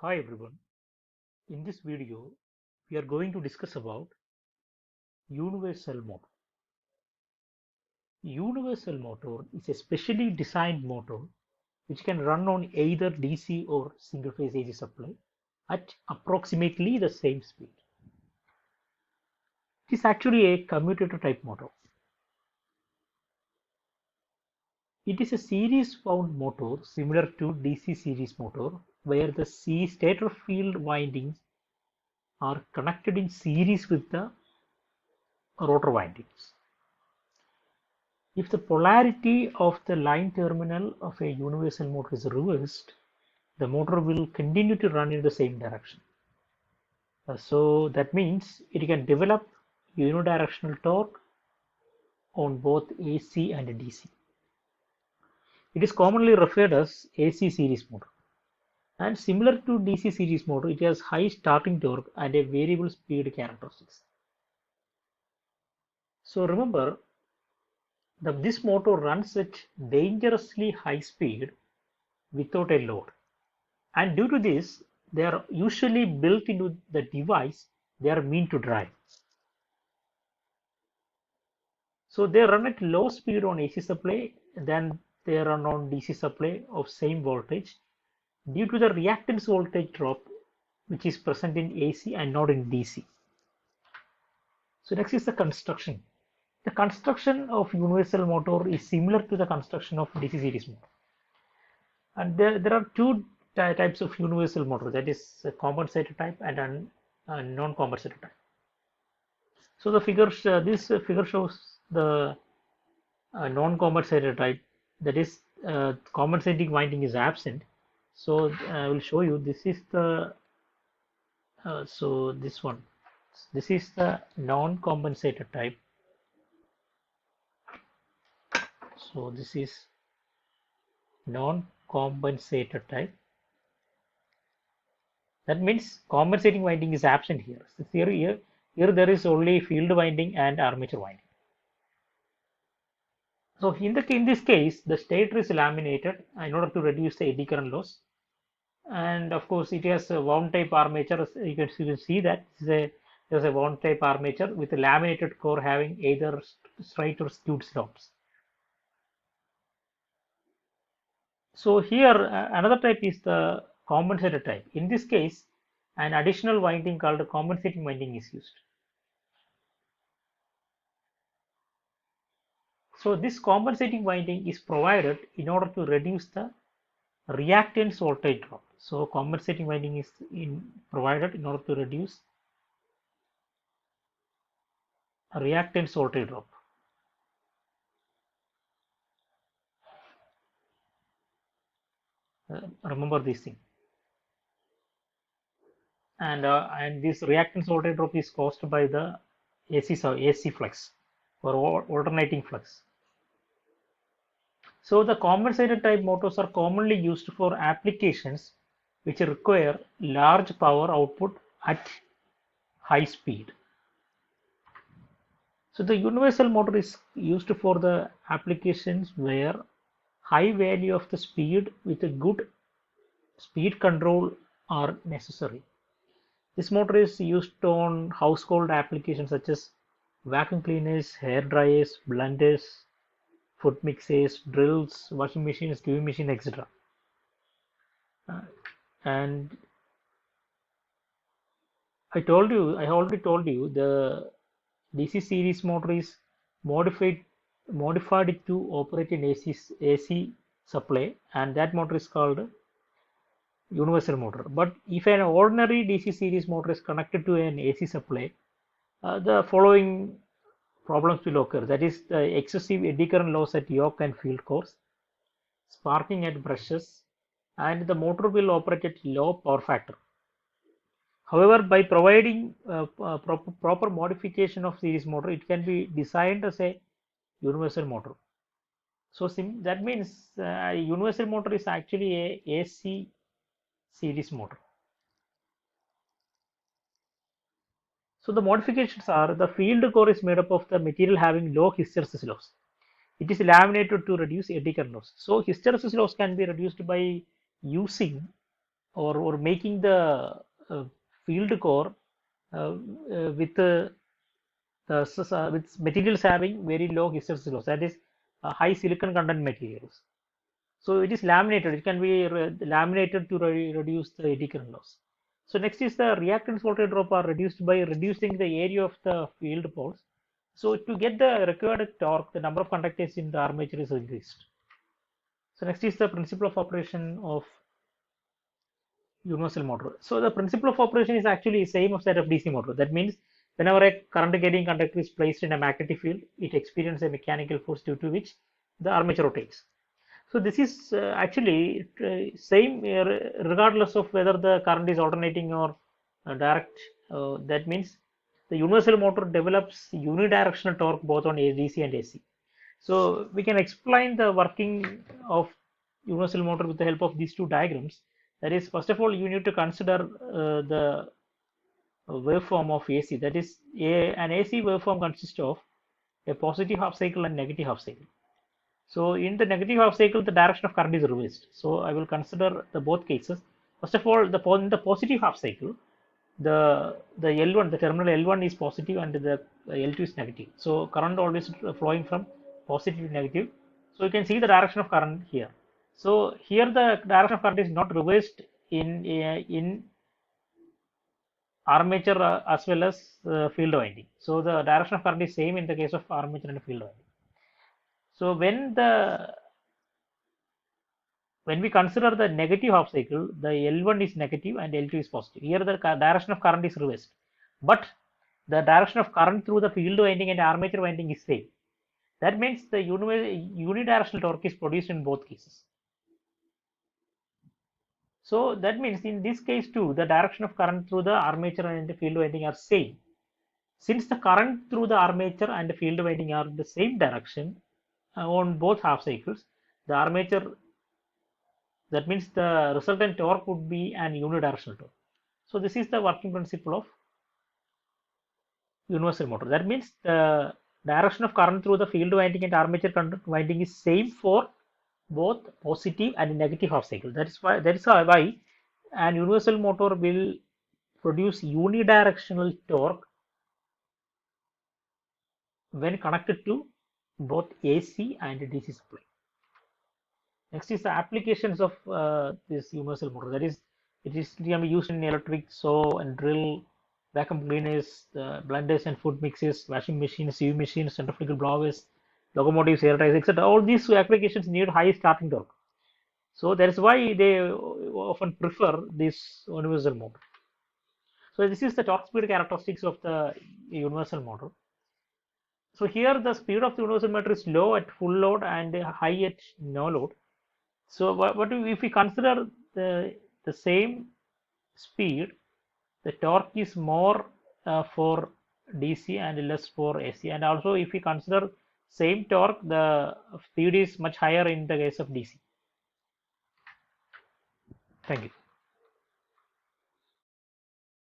Hi everyone. In this video, we are going to discuss about universal motor. Universal motor is a specially designed motor which can run on either DC or single phase AC supply at approximately the same speed. It is actually a commutator type motor. It is a series wound motor similar to DC series motor where the C stator field windings are connected in series with the rotor windings. If the polarity of the line terminal of a universal motor is reversed, the motor will continue to run in the same direction. So that means it can develop unidirectional torque on both AC and DC. It is commonly referred as AC series motor. And similar to DC series motor, it has high starting torque and a variable speed characteristics. So remember, this motor runs at dangerously high speed without a load. And due to this, they are usually built into the device they are meant to drive. So they run at low speed on AC supply, then they run on DC supply of same voltage due to the reactance voltage drop which is present in AC and not in DC. So next is the construction. The construction of universal motor is similar to the construction of DC series motor. And there are two types of universal motor, that is a compensator type and a non-compensator type. So the this figure shows the non-compensator type, that is compensating winding is absent. So I will show you, this is the so this is the non-compensator type. So this is non-compensator type. That means compensating winding is absent here. So here there is only field winding and armature winding. So in this case, the stator is laminated in order to reduce the eddy current loss. And of course, it has a wound type armature. You can see that there's a wound type armature with a laminated core having either straight or skewed slopes. So here another type is the compensator type. In this case, an additional winding called compensating winding is used. So this compensating winding is provided in order to reduce the reactance voltage drop. So compensating winding is provided in order to reduce reactance voltage drop. Remember this thing. And this reactance voltage drop is caused by the AC flux or alternating flux. So the compensator type motors are commonly used for applications which require large power output at high speed. So the universal motor is used for the applications where high value of the speed with a good speed control are necessary. This motor is used on household applications such as vacuum cleaners, hair dryers, blenders, food mixers, drills, washing machines, sewing machine, etc. And I already told you, the DC series motor is modified to operate in AC supply, and that motor is called universal motor. But if an ordinary DC series motor is connected to an AC supply, the following problems will occur. That is the excessive eddy current loss at yoke and field cores, sparking at brushes, and the motor will operate at low power factor. However, by providing proper modification of series motor, it can be designed as a universal motor. So that means universal motor is actually a AC series motor. So the modifications are, the field core is made up of the material having low hysteresis loss. It is laminated to reduce eddy current loss. So hysteresis loss can be reduced by using or making the field core with with materials having very low hysteresis loss, that is high silicon content materials. So it is laminated. It can be laminated to reduce the eddy current loss. So next is the reactance voltage drop are reduced by reducing the area of the field poles. So to get the required torque, the number of conductors in the armature is increased. So next is the principle of operation of universal motor. So the principle of operation is actually same as that of DC motor. That means whenever a current carrying conductor is placed in a magnetic field, it experiences a mechanical force due to which the armature rotates. So this is actually same regardless of whether the current is alternating or direct. That means the universal motor develops unidirectional torque both on DC and AC. So we can explain the working of universal motor with the help of these two diagrams. That is, first of all, you need to consider the waveform of AC. That is, an AC waveform consists of a positive half cycle and negative half cycle. So in the negative half cycle, the direction of current is reversed. So I will consider the both cases. First of all, in the positive half cycle, the L1, the terminal L1 is positive and the L2 is negative. So current always flowing from positive to negative. So you can see the direction of current here. So here the direction of current is not reversed in armature as well as field winding. So the direction of current is same in the case of armature and field winding. So when we consider the negative half cycle, the L1 is negative and L2 is positive. Here the direction of current is reversed, but the direction of current through the field winding and armature winding is same. That means the unidirectional torque is produced in both cases. So that means in this case too, the direction of current through the armature and the field winding are same. Since the current through the armature and the field winding are the same direction on both half cycles, the armature, that means the resultant torque would be an unidirectional torque. So this is the working principle of universal motor. That means the direction of current through the field winding and armature winding is same for both positive and negative half cycle. That is why an universal motor will produce unidirectional torque when connected to both AC and DC supply. Next is the applications of this universal motor. That is, it can be used in electric saw and drill, vacuum cleaners, blenders and food mixes, washing machines, sewing machines, centrifugal blowers, locomotives, air dryers, etc. All these applications need high starting torque. So that is why they often prefer this universal motor. So this is the torque speed characteristics of the universal motor. So here the speed of the universal motor is low at full load and high at no load. So if we consider the same speed, the torque is more for DC and less for AC. And also if we consider same torque, the speed is much higher in the case of DC. Thank you.